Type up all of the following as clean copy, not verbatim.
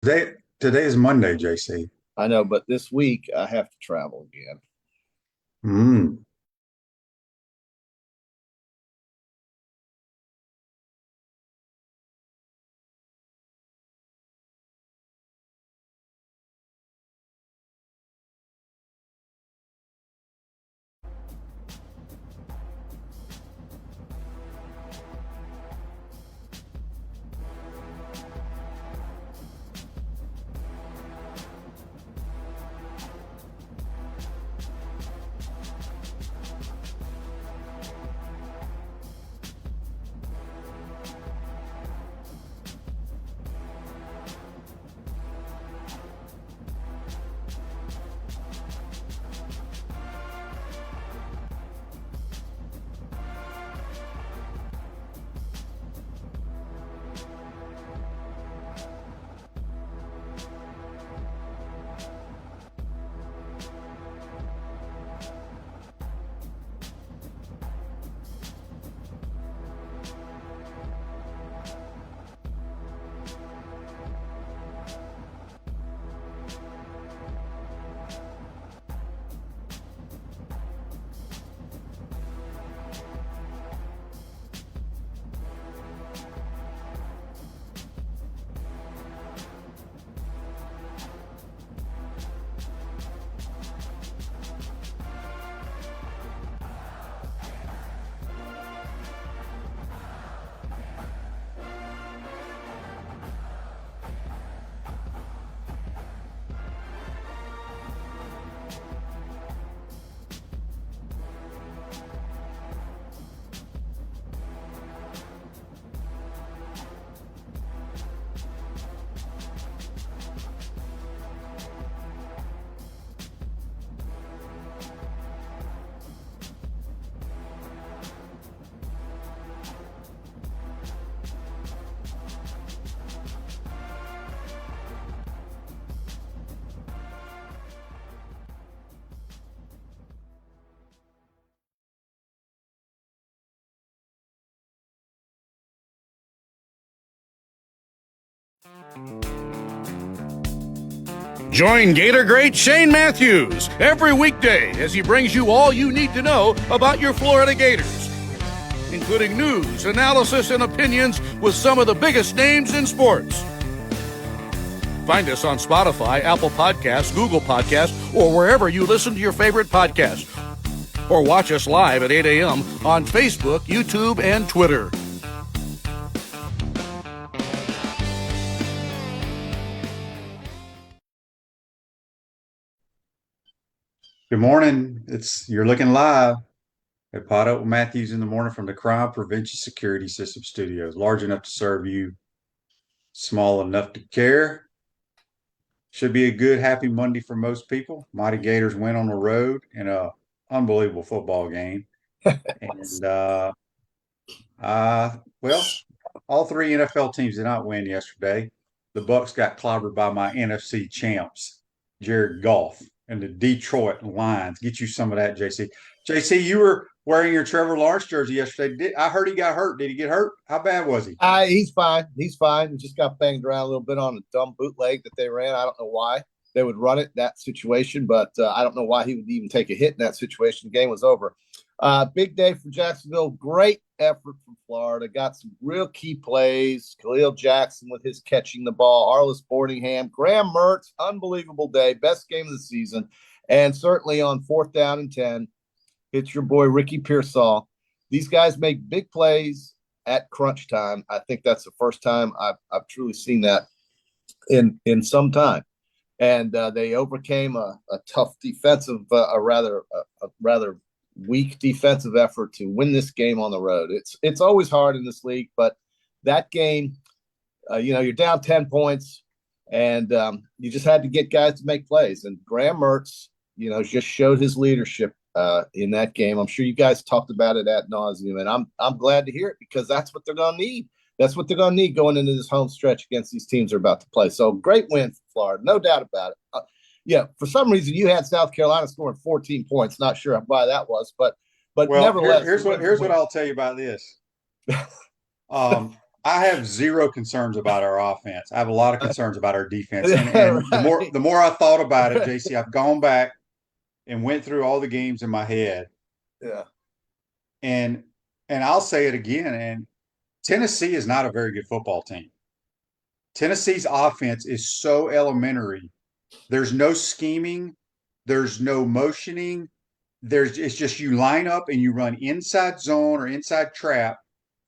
Today is Monday, JC. I know, but this week I have to travel again. Mm. Join Gator great Shane Matthews every weekday as he brings you all you need to know about your Florida Gators, including news, analysis, and opinions with some of the biggest names in sports. Find us on Spotify, Apple Podcasts, Google Podcasts, or wherever you listen to your favorite podcast. Or watch us live at 8 a.m. on Facebook, YouTube, and Twitter. Good morning. You're looking live at PodUp with Matthews in the morning from the Crime Prevention Security System Studios. Large enough to serve you, small enough to care. Should be a good, happy Monday for most people. Mighty Gators win on the road in a unbelievable football game. And well, all three NFL teams did not win yesterday. The Bucks got clobbered by my NFC champs, Jared Goff, and the Detroit Lions. Get you some of that, JC. JC, you were wearing your Trevor Lawrence jersey yesterday. I heard he got hurt. Did he get hurt? How bad was he? He's fine. He's fine. He just got banged around a little bit on a dumb bootleg that they ran. I don't know why they would run it that situation, but I don't know why he would even take a hit in that situation. The game was over. Big day for Jacksonville. Great effort from Florida. Got some real key plays. Khalil Jackson with his catching the ball. Arlis Boardingham. Graham Mertz. Unbelievable day. Best game of the season. And certainly on 4th down and 10, it's your boy Ricky Pearsall. These guys make big plays at crunch time. I think that's the first time I've truly seen that in some time. And they overcame a tough defensive, a rather weak defensive effort to win this game on the road. It's always hard in this league, but that game, you're down 10 points, and you just had to get guys to make plays. And Graham Mertz, just showed his leadership in that game. I'm sure you guys talked about it ad nauseum, and I'm glad to hear it because that's what they're going to need. That's what they're going to need going into this home stretch against these teams they're about to play. So great win for Florida, no doubt about it. Yeah, for some reason you had South Carolina scoring 14 points. Not sure why that was, but Well, nevertheless, here's what I'll tell you about this. I have zero concerns about our offense. I have a lot of concerns about our defense. And Right. the more I thought about it, JC, I've gone back and went through all the games in my head, Yeah. and I'll say it again. And Tennessee is not a very good football team. Tennessee's offense is so elementary. There's no scheming. There's no motioning. It's just you line up and you run inside zone or inside trap,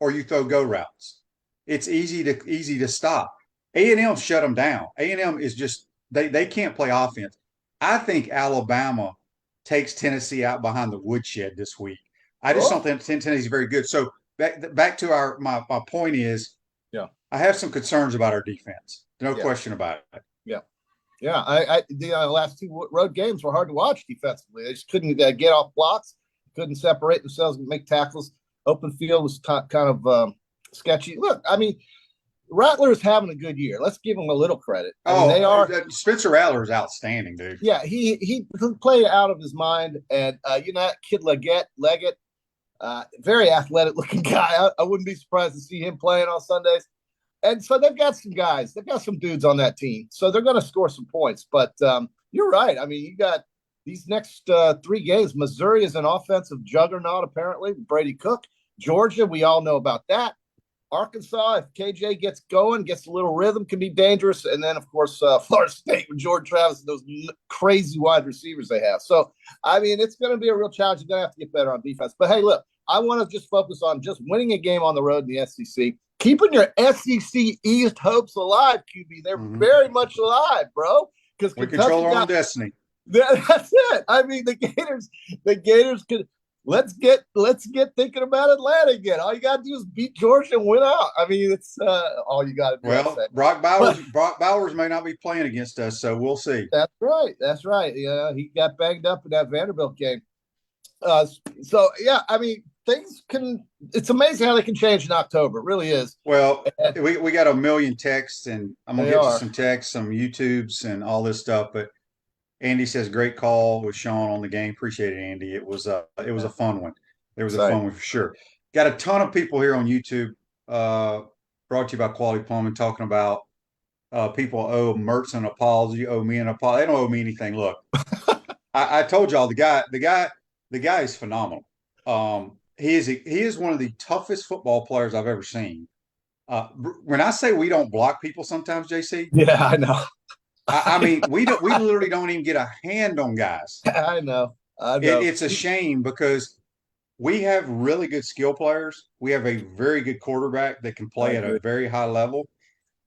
or you throw go routes. It's easy to stop. A&M shut them down. A&M is just they can't play offense. I think Alabama takes Tennessee out behind the woodshed this week. I just don't Oh, think Tennessee's very good. So back to my point is yeah. I have some concerns about our defense. No Yeah. question about it. Yeah. Yeah. The last two road games were hard to watch defensively. They just couldn't get off blocks, couldn't separate themselves and make tackles. Open field was kind of sketchy. Look, I mean, Rattler's having a good year. Let's give him a little credit. I mean, they are. Spencer Rattler is outstanding, dude. Yeah, he played out of his mind, and that kid Leggett, very athletic looking guy. I wouldn't be surprised to see him playing on Sundays. And so they've got some guys, they've got some dudes on that team, so they're going to score some points. But you're right. I mean, you got these next three games. Missouri is an offensive juggernaut, apparently. Brady Cook, Georgia, we all know about that. Arkansas, if KJ gets going, gets a little rhythm, can be dangerous. And then, of course, Florida State with Jordan Travis and those crazy wide receivers they have. So, I mean, it's going to be a real challenge. You're going to have to get better on defense. But, hey, look, I want to just focus on just winning a game on the road in the SEC, keeping your SEC East hopes alive, QB. They're very much alive, bro. Because we control our own destiny. That's it. I mean, the Gators could. Let's get thinking about Atlanta again. All you got to do is beat Georgia and win out. I mean, it's all you got to do. Well, Brock Bowers may not be playing against us, so we'll see. That's right. That's right. Yeah, he got banged up in that Vanderbilt game. So yeah, I mean, things can. It's amazing how they can change in October. It really is. Well, we got a million texts, and I'm gonna get to some texts, some YouTubes, and all this stuff, but. Andy says, great call with Sean on the game. Appreciate it, Andy. It was a fun one. It was a fun one for sure. Got a ton of people here on YouTube, brought to you by Quality Plumbing, talking about people owe Mertz an apology, owe me an apology. They don't owe me anything. Look, I told y'all the guy is phenomenal. He is one of the toughest football players I've ever seen. When I say we don't block people sometimes, JC. Yeah, I know. I mean, we literally don't even get a hand on guys. I know. It's a shame because we have really good skill players. We have a very good quarterback that can play at a very high level.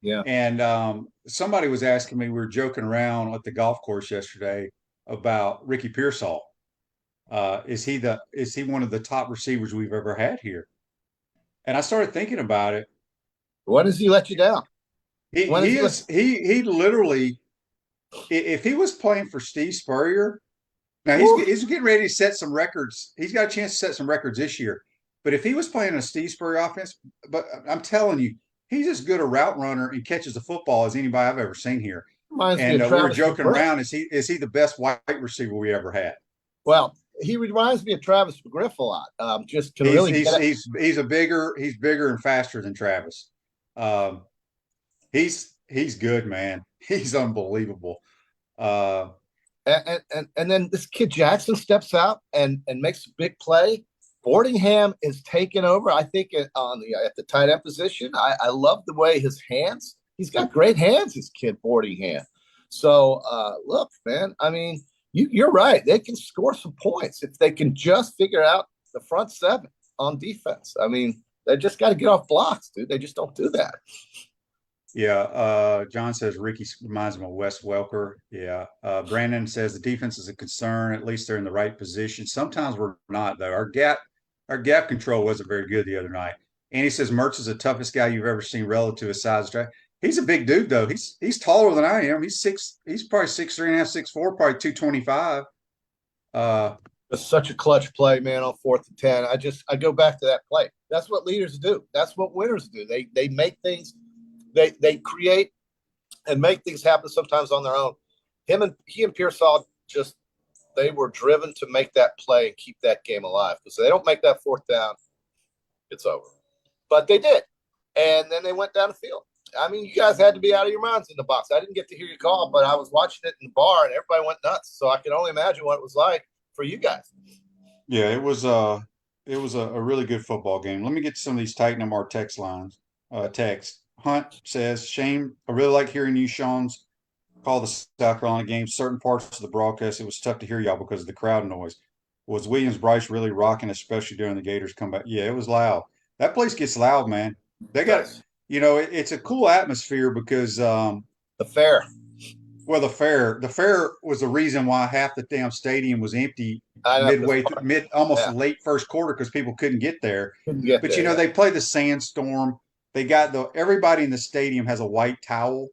Yeah. And somebody was asking me, we were joking around at the golf course yesterday about Ricky Pearsall. Is he one of the top receivers we've ever had here? And I started thinking about it. When does he let you down? He literally. If he was playing for Steve Spurrier, now he's getting ready to set some records. He's got a chance to set some records this year. But if he was playing a Steve Spurrier offense, but I'm telling you, he's as good a route runner and catches the football as anybody I've ever seen here. And we were joking around: is he the best white receiver we ever had? Well, he reminds me of Travis McGriff a lot. Just to he's bigger and faster than Travis. He's good, man. He's unbelievable. And then this kid Jackson steps out and makes a big play. Boardingham is taking over, I think, at the tight end position. I love the way his hands. He's got great hands, this kid Boardingham. So look, man. I mean, you're right. They can score some points if they can just figure out the front seven on defense. I mean, they just got to get off blocks, dude. They just don't do that. Yeah, John says Ricky reminds him of Wes Welker. Yeah, Brandon says the defense is a concern. At least they're in the right position. Sometimes we're not though. Our gap control wasn't very good the other night. And he says Mertz is the toughest guy you've ever seen relative to his size. He's a big dude though. He's taller than I am. He's probably 6'3.5", 6'4", probably 225. It's such a clutch play, man, on 4th and 10. I go back to that play. That's what leaders do. That's what winners do. They make things. They create and make things happen sometimes on their own. He and Pearsall they were driven to make that play and keep that game alive. Because if they don't make that 4th down, it's over. But they did. and then they went down the field. I mean, you guys had to be out of your minds in the box. I didn't get to hear you call, but I was watching it in the bar, and everybody went nuts. So I can only imagine what it was like for you guys. Yeah, it was a really good football game. Let me get to some of these Titan MR text lines. Text. Hunt says, Shane, I really like hearing you, Sean's call the South Carolina game. Certain parts of the broadcast, it was tough to hear y'all because of the crowd noise. Was Williams Bryce really rocking, especially during the Gators comeback? Yeah, it was loud. That place gets loud, man. They got, Nice. it's a cool atmosphere because, The fair. well, the fair was the reason why half the damn stadium was empty I know. midway through, almost Yeah. late first quarter because people couldn't get there. Couldn't get But there, yeah. they play the sandstorm. They got everybody in the stadium has a white towel.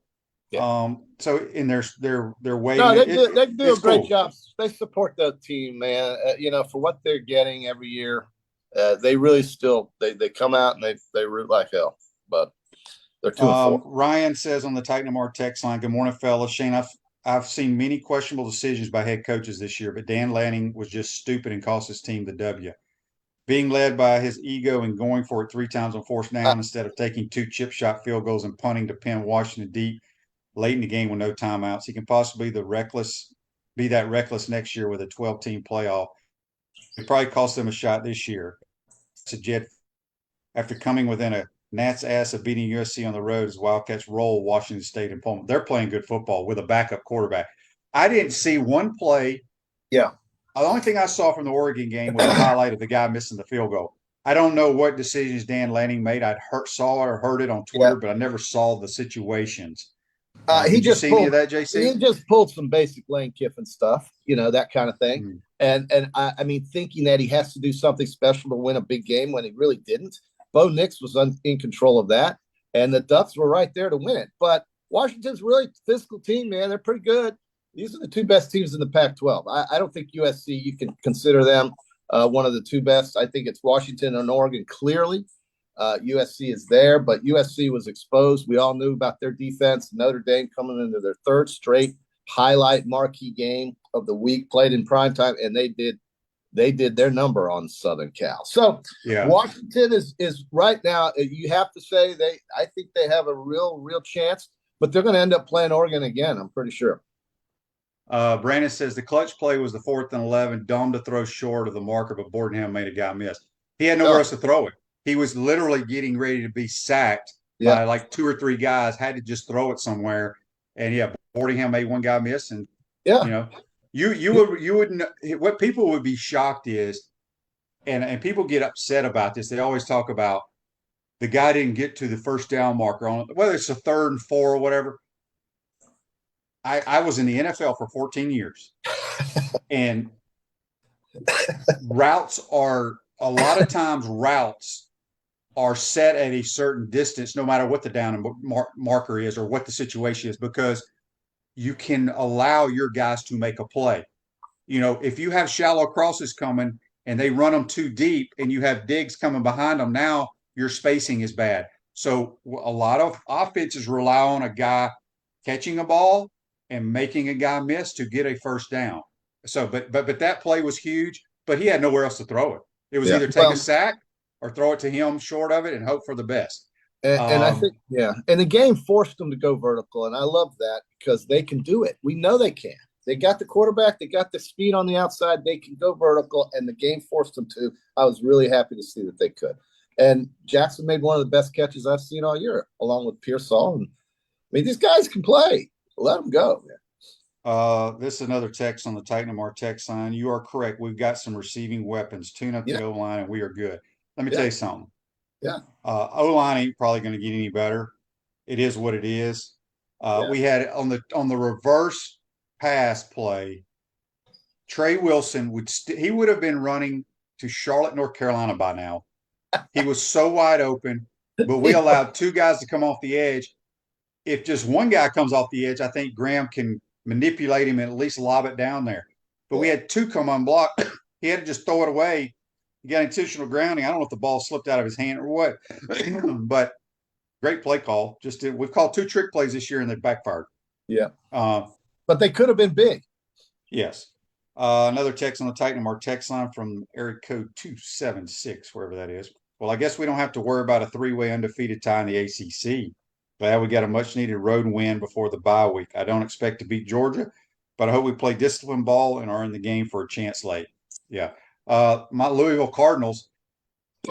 Yeah. So in they're waving. No, they it. they do a It's great cool. job. They support the team, man. For what they're getting every year, they really still they come out and they root like hell. But they're 2-4. Ryan says on the Titan MR text line, "Good morning, fellas. Shane, I've seen many questionable decisions by head coaches this year, but Dan Lanning was just stupid and cost his team the W. Being led by his ego and going for it 3 times on fourth down instead of taking 2 chip shot field goals and punting to pin Washington deep late in the game with no timeouts. He can possibly be that reckless next year with a 12-team playoff. It probably cost them a shot this year. Jed, after coming within a gnat's ass of beating USC on the road as Wildcats roll Washington State and Pullman. They're playing good football with a backup quarterback. I didn't see one play. Yeah. The only thing I saw from the Oregon game was a highlight of the guy missing the field goal. I don't know what decisions Dan Lanning made. Saw it or heard it on Twitter, but I never saw the situations. Did you see any of that, JC? He just pulled some basic Lane Kiffin stuff, that kind of thing. And I mean, thinking that he has to do something special to win a big game when he really didn't. Bo Nix was in control of that, and the Ducks were right there to win it. But Washington's really a physical team, man. They're pretty good. These are the 2 best teams in the Pac-12. I don't think USC, you can consider them one of the 2 best. I think it's Washington and Oregon clearly. USC is there, but USC was exposed. We all knew about their defense. Notre Dame coming into their 3rd straight highlight marquee game of the week, played in prime time, and they did their number on Southern Cal. So yeah. Washington is right now, you have to say I think they have a real chance, but they're going to end up playing Oregon again, I'm pretty sure. Brandon says the clutch play was the 4th and 11, dumb to throw short of the marker, but Bordenham made a guy miss. He had nowhere else to throw it. He was literally getting ready to be sacked by like 2 or 3 guys, had to just throw it somewhere. And Bordenham made one guy miss. And, you wouldn't, what people would be shocked is, and people get upset about this. They always talk about the guy didn't get to the first down marker on whether it's a 3rd and 4 or whatever. I was in the NFL for 14 years, and routes are a lot of times are set at a certain distance, no matter what the down marker is or what the situation is, because you can allow your guys to make a play. If you have shallow crosses coming and they run them too deep and you have Diggs coming behind them, now your spacing is bad. So a lot of offenses rely on a guy catching a ball and making a guy miss to get a first down. So, but that play was huge, but he had nowhere else to throw it. It was either take a sack or throw it to him short of it and hope for the best. And I think, and the game forced them to go vertical. And I love that because they can do it. We know they can. They got the quarterback. They got the speed on the outside. They can go vertical, and the game forced them to. I was really happy to see that they could. And Jackson made one of the best catches I've seen all year, along with Pearsall. And I mean, these guys can play. Let them go, man. This is another text on the Titan MR text line. You are correct. We've got some receiving weapons. Tune up the O-line, and we are good. Let me tell you something. Yeah. O-line ain't probably going to get any better. It is what it is. We had on the reverse pass play, Trey Wilson would have been running to Charlotte, North Carolina by now. He was so wide open, but we allowed 2 guys to come off the edge. If just one guy comes off the edge, I think Graham can manipulate him and at least lob it down there. But we had 2 come unblocked. He had to just throw it away. He got intentional grounding. I don't know if the ball slipped out of his hand or what, but great play call. We've called 2 trick plays this year and they backfired. Yeah. But they could have been big. Yes. Another text on the Titan MR text line from area code 276, wherever that is. Well, I guess we don't have to worry about a three-way undefeated tie in the ACC. Glad we got a much-needed road win before the bye week. I don't expect to beat Georgia, but I hope we play disciplined ball and are in the game for a chance late. Yeah. My Louisville Cardinals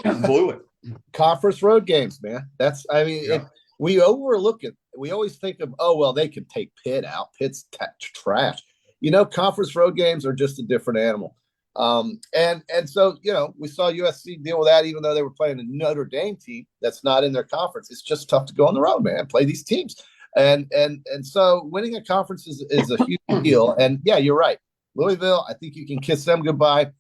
blew it. Conference road games, man. Yeah. We overlook it. We always think of, oh, well, they can take Pitt out. Pitt's trash. Conference road games are just a different animal. And so, we saw USC deal with that, even though they were playing a Notre Dame team that's not in their conference. It's just tough to go on the road, man, play these teams. And so winning a conference is a huge deal. And yeah, you're right. Louisville, I think you can kiss them goodbye.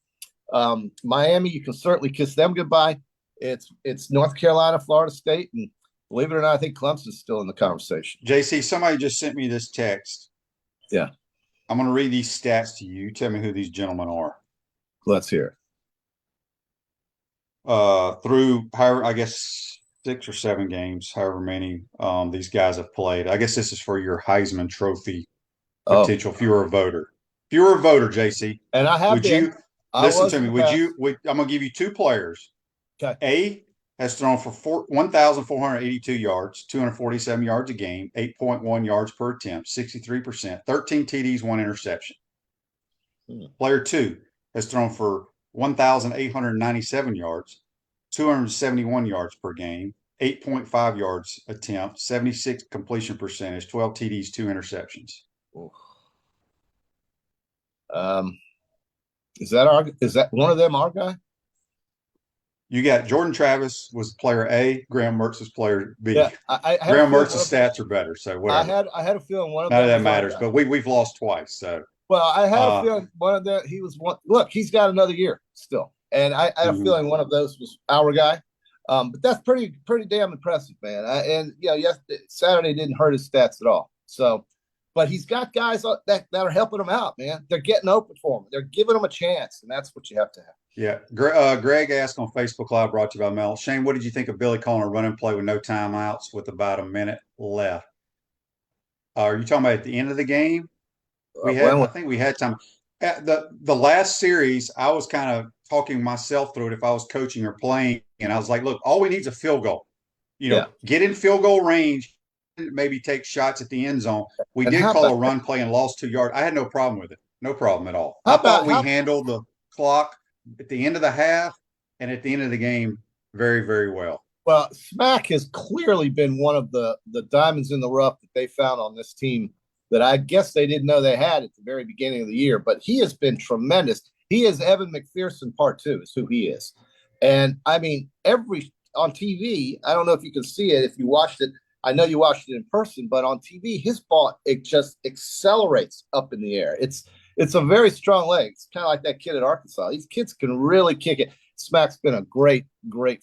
Miami, you can certainly kiss them goodbye. It's North Carolina, Florida State, and believe it or not, I think Clemson's still in the conversation. JC, somebody just sent me this text. Yeah. I'm going to read these stats to you. Tell me who these gentlemen are. Let's hear it. Through, however, I guess 6 or 7 games, however many these guys have played. I guess this is for your Heisman Trophy potential. If you're a voter, JC, and I have listen to me? I'm going to give you 2 players. Okay. A has thrown for 1,482 yards, 247 yards a game, 8.1 yards per attempt, 63%, 13 TDs, 1 interception. Player 2 has thrown for 1,897 yards, 271 yards per game, 8.5 yards attempt, 76 completion percentage, 12 TDs, 2 interceptions. Is that one of them our guy? You got Jordan Travis was player A, Graham Mertz is player B. Yeah, Graham Mertz's stats are better, so whatever. I had a feeling one of none them. of that matters, but we've lost twice. So well, I had a feeling one of them. He was one. Look, he's got another year still, and I had a feeling one of those was our guy. But that's pretty damn impressive, man. Yes, Saturday didn't hurt his stats at all. So, but he's got guys that are helping him out, man. They're getting open for him. They're giving him a chance, and that's what you have to have. Yeah. Greg asked on Facebook Live, brought to you by Mel. Shane, what did you think of Billy calling a run and play with no timeouts with about a minute left? Are you talking about at the end of the game? I think we had time. At the last series, I was kind of talking myself through it if I was coaching or playing, and I was like, look, all we need is a field goal. Get in field goal range, maybe take shots at the end zone. We did call a run play and lost 2 yards. I had no problem with it. No problem at all. I thought we handled the clock at the end of the half and at the end of the game very, very well. Well, Smack has clearly been one of the diamonds in the rough that they found on this team that I guess they didn't know they had at the very beginning of the year, but he has been tremendous. He is Evan McPherson part 2 is who he is. And I mean, on TV, I don't know if you can see it, if you watched it, I know you watched it in person, but on TV, his ball, it just accelerates up in the air. It's a very strong leg. It's kind of like that kid at Arkansas. These kids can really kick it. Smack's been a great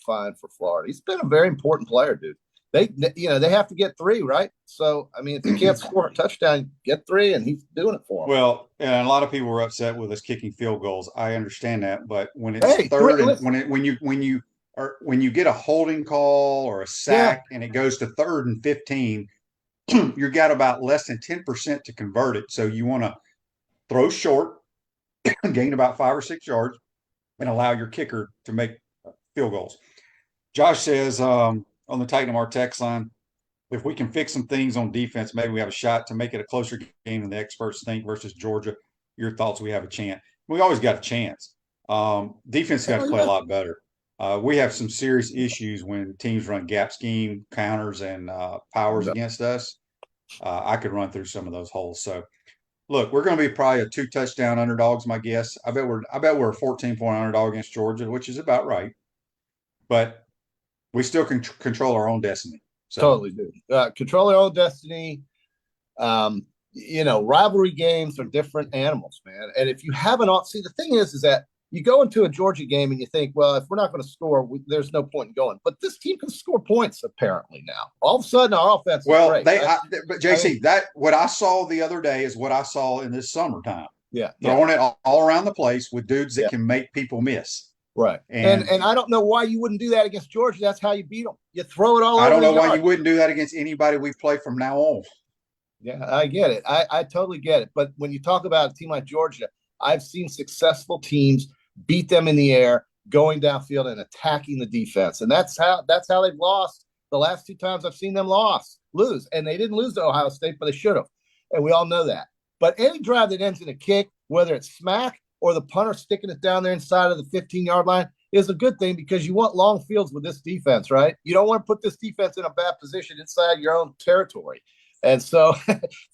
find for Florida. He's been a very important player, dude. They have to get 3, right? So, I mean, if they can't score a touchdown, get 3, and he's doing it for them. Well, and a lot of people were upset with us kicking field goals. I understand that, but when it's third and when you get a holding call or a sack and it goes to 3rd and 15, you got about less than 10% to convert it. So you want to throw short, gain about 5 or 6 yards, and allow your kicker to make field goals. Josh says on the Titan of our text line, if we can fix some things on defense, maybe we have a shot to make it a closer game than the experts think versus Georgia. Your thoughts? We have a chance. We always got a chance. Defense got to play a lot better. We have some serious issues when teams run gap scheme, counters, and powers against us. I could run through some of those holes. So, look, we're going to be probably a 2-touchdown underdogs, my guess. I bet we're a 14-point underdog against Georgia, which is about right. But we still can control our own destiny. So. Totally do. Control our own destiny. Rivalry games are different animals, man. And if you haven't the thing is that you go into a Georgia game and you think, well, if we're not going to score, there's no point in going. But this team can score points apparently now. All of a sudden, our offense is great. But JC, what I saw the other day is what I saw in this summertime. Yeah, throwing it all around the place with dudes that can make people miss. Right. And I don't know why you wouldn't do that against Georgia. That's how you beat them. You throw it all over. I don't know why you wouldn't do that against anybody we play from now on. Yeah, I get it. I totally get it. But when you talk about a team like Georgia, I've seen successful teams beat them in the air, going downfield and attacking the defense. And that's how they've lost the last 2 times I've seen them lose. And they didn't lose to Ohio State, but they should have. And we all know that. But any drive that ends in a kick, whether it's smack or the punter sticking it down there inside of the 15-yard line, is a good thing because you want long fields with this defense, right? You don't want to put this defense in a bad position inside your own territory. And so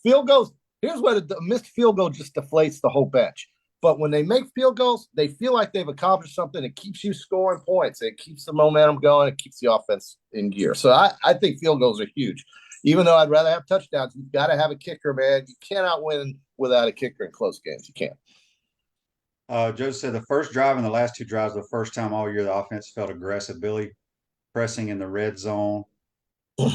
field goals, here's what a missed field goal just deflates the whole bench. But when they make field goals, they feel like they've accomplished something. It keeps you scoring points. It keeps the momentum going. It keeps the offense in gear. So I think field goals are huge. Even though I'd rather have touchdowns, you've got to have a kicker, man. You cannot win without a kicker in close games. You can't. Joe said the first drive and the last 2 drives were the first time all year the offense felt aggressive. Billy pressing in the red zone. He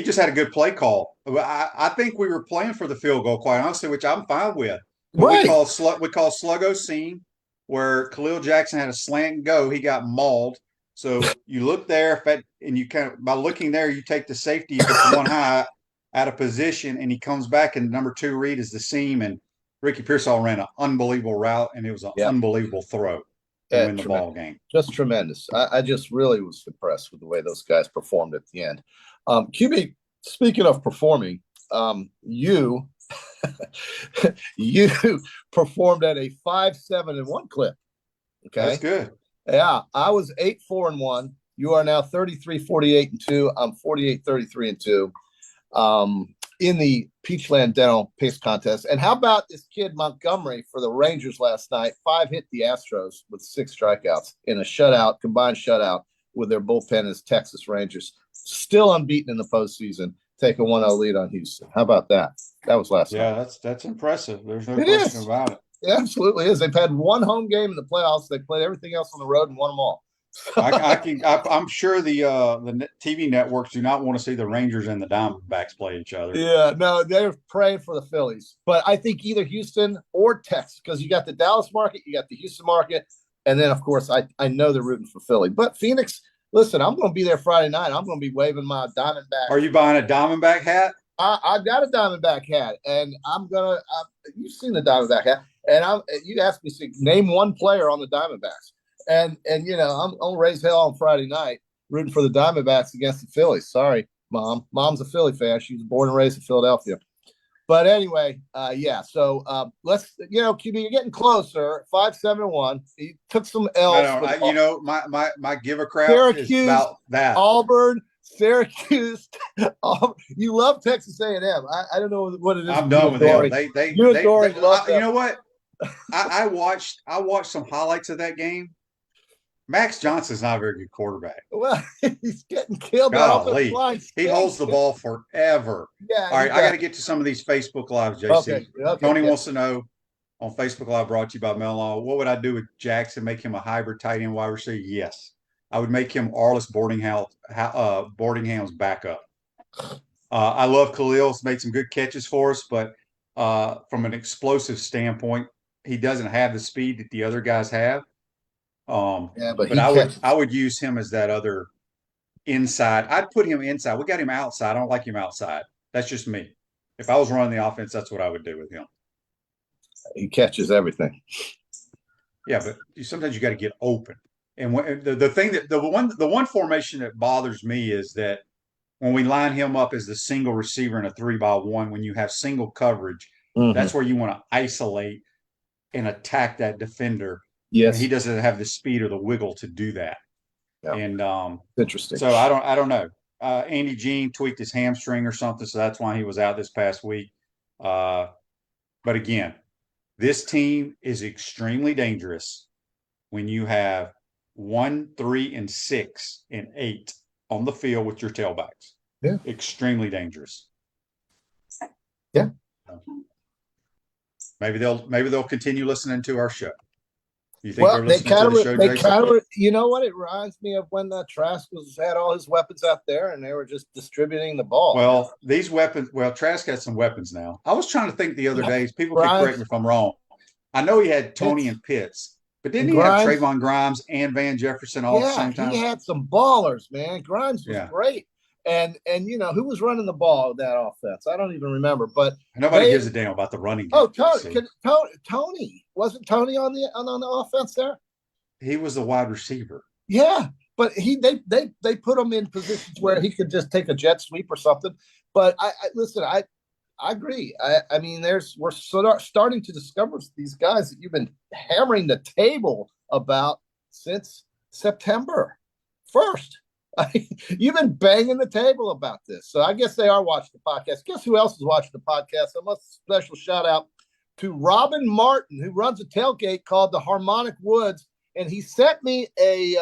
just had a good play call. I think we were playing for the field goal, quite honestly, which I'm fine with. Right. We call sluggo seam, where Khalil Jackson had a slant and go. He got mauled. So you look there, and you kind of, by looking there, you take the safety one high out of position, and he comes back, and number 2 read is the seam, and Ricky Pearsall ran an unbelievable route, and it was an unbelievable throw to win the ball game. Just tremendous. I just really was impressed with the way those guys performed at the end. QB, speaking of performing, you performed at a 5-7-1 clip. Okay, that's good. Yeah, I was 8-4-1. You are now 33-48-2. I'm 48-33-2. In the Peachland Dental Pace Contest. And how about this kid Montgomery for the Rangers last night? 5 hit the Astros with 6 strikeouts in a combined shutout with their bullpen as Texas Rangers. Still unbeaten in the postseason. Take a 1-0 lead on Houston. How about that? That was last night. Yeah, that's impressive. There's no question about it. It absolutely is. They've had 1 home game in the playoffs. They played everything else on the road and won them all. I'm sure the TV networks do not want to see the Rangers and the Diamondbacks play each other. Yeah, no, they're praying for the Phillies. But I think either Houston or Texas, because you got the Dallas market, you got the Houston market, and then, of course, I know they're rooting for Philly. But Phoenix, listen, I'm going to be there Friday night. I'm going to be waving my Diamondback. Are you buying a Diamondback hat? I've got a Diamondback hat, and I'm going to you've seen the Diamondback hat, and you asked me to name one player on the Diamondbacks. And you know, I'm gonna raise hell on Friday night rooting for the Diamondbacks against the Phillies. Sorry, Mom. Mom's a Philly fan. She was born and raised in Philadelphia. But anyway, yeah. So let's, QB, you're getting closer. 5-7-1. He took some L's. My give a crap Syracuse, is about that. Auburn, Syracuse. You love Texas A&M. I don't know what it is. I'm done with them. They you know what? I watched some highlights of that game. Max Johnson's not a very good quarterback. Well, he's getting killed. He holds the ball forever. Yeah. All right, I got to get to some of these Facebook Lives, JC. Okay, Tony wants to know on Facebook Live, brought to you by Mellon, what would I do with Jackson? Make him a hybrid tight end wide receiver? Yes. I would make him Arliss Boardingham's backup. I love Khalil's made some good catches for us, but from an explosive standpoint, he doesn't have the speed that the other guys have. But I would use him as that other inside. I'd put him inside. We got him outside. I don't like him outside. That's just me. If I was running the offense, that's what I would do with him. He catches everything. Yeah, but sometimes you got to get open. And the one formation that bothers me is that when we line him up as the single receiver in a 3-by-1, when you have single coverage, that's where you want to isolate and attack that defender. Yes, and he doesn't have the speed or the wiggle to do that. Yeah. And interesting. So I don't know. Andy Jean tweaked his hamstring or something, so that's why he was out this past week. But again, this team is extremely dangerous when you have 1, 3, and 6 and 8 on the field with your tailbacks. Yeah, extremely dangerous. Yeah. Maybe they'll continue listening to our show. You think well, they're listening to the show? They kind of, you know what? It reminds me of when Trask had all his weapons out there and they were just distributing the ball. Well, these weapons. Well, Trask has some weapons now. I was trying to think the other day. People can correct me if I'm wrong. I know he had Tony and Pitts, but didn't he have Trayvon Grimes and Van Jefferson all at the same time? He had some ballers, man. Grimes was great. And who was running the ball in that offense? I don't even remember. But nobody gives a damn about the running game. Oh, Tony wasn't Tony on the offense there? he was the wide receiver. Yeah, but they put him in positions where he could just take a jet sweep or something. But listen, I agree. I mean, we're starting to discover these guys that you've been hammering the table about since September 1st. You've been banging the table about this. So I guess they are watching the podcast. Guess who else is watching the podcast? I must special shout out to Robin Martin, who runs a tailgate called the Harmonic Woods. And he sent me a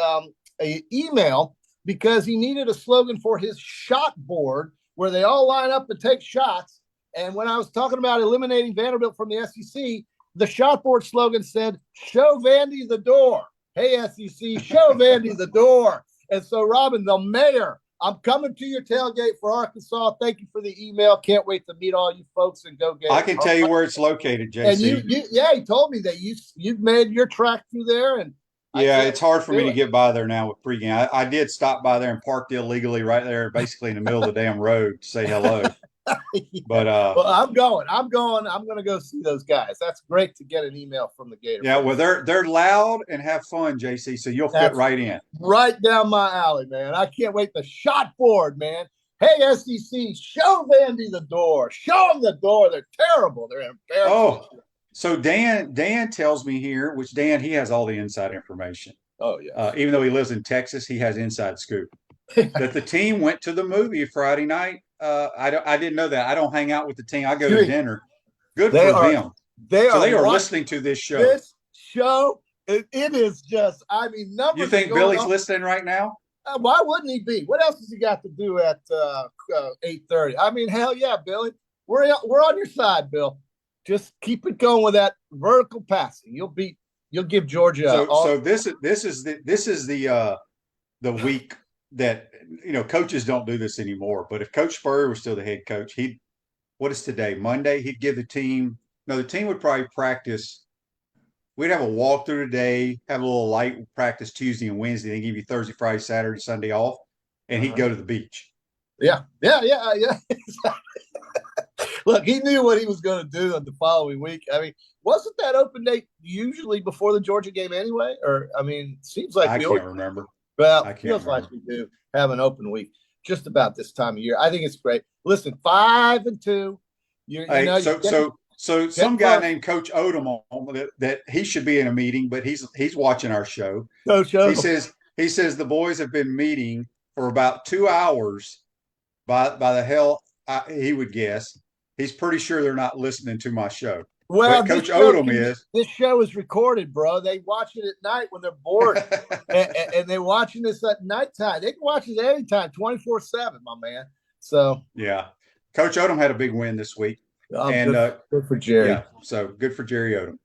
email because he needed a slogan for his shot board where they all line up and take shots. And when I was talking about eliminating Vanderbilt from the SEC, the shot board slogan said, "Show Vandy the door." Hey, SEC, show Vandy the door. And so, Robin, the mayor, I'm coming to your tailgate for Arkansas. Thank you for the email. Can't wait to meet all you folks and go get. I can tell you where it's located, JC. And he told me that you've made your track through there, and yeah, it's hard for me to get by there now with pregame. I did stop by there and parked illegally right there, basically in the middle of the damn road to say hello. Yeah. But well, I'm going. I'm going to go see those guys. That's great to get an email from the Gators. Yeah, well, they're loud and have fun, JC. So you'll fit right in. Right down my alley, man. I can't wait. The shot board, man. Hey, SEC, show Vandy the door. Show them the door. They're terrible. They're embarrassing. Oh. So Dan tells me here, which Dan, he has all the inside information. Oh, yeah. Even though he lives in Texas, he has inside scoop. That the team went to the movie Friday night. I didn't know that. I don't hang out with the team. I go to dinner. Good for them. They are listening to this show. This show, it is just, I mean, numbers. You think Billy's listening right now? Why wouldn't he be? What else has he got to do at 8:30? I mean, hell yeah, Billy. We're on your side, Bill. Just keep it going with that vertical passing. You'll give Georgia. So this is the week that coaches don't do this anymore. But if Coach Spurrier was still the head coach, what is today? Monday. He'd give the team. No, the team would probably practice. We'd have a walkthrough today, have a little light practice Tuesday and Wednesday, then give you Thursday, Friday, Saturday, Sunday off, and he'd go to the beach. Yeah. Look, he knew what he was going to do on the following week. I mean, wasn't that open day usually before the Georgia game anyway? Or, I mean, seems like I can't remember. Well, it feels like we do have an open week just about this time of year. I think it's great. Listen, 5-2. So some guy named Coach Odom that he should be in a meeting, but he's watching our show. Coach Odom. He says the boys have been meeting for about 2 hours. By the hell he would guess. He's pretty sure they're not listening to my show. Well, but Coach Odom is. This show is recorded, bro. They watch it at night when they're bored, and they're watching this at nighttime. They can watch it anytime, 24/7, my man. So yeah, Coach Odom had a big win this week, and good for Jerry. Yeah, so good for Jerry Odom.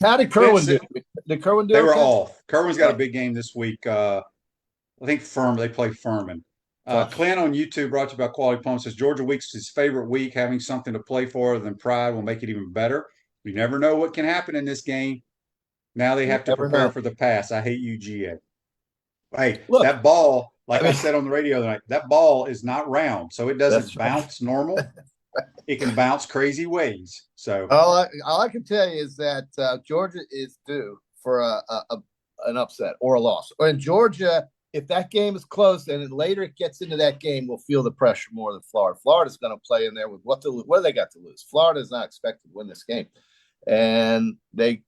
How did Kerwin do? Did Kerwin do? They were off. Kerwin's got a big game this week. I think they play Furman. Clint on YouTube brought to you by Quality Plum says Georgia week's his favorite week. Having something to play for other than pride will make it even better. You never know what can happen in this game. Now they have to prepare for the pass. I hate you, GA. Hey, look, that ball, I said on the radio tonight, that ball is not round, so it doesn't bounce normal. It can bounce crazy ways. So all I can tell you is that Georgia is due for an upset or a loss. And Georgia, if that game is close and later it gets into that game, we'll feel the pressure more than Florida. Florida's going to play in there with what do they got to lose? Florida is not expected to win this game. And they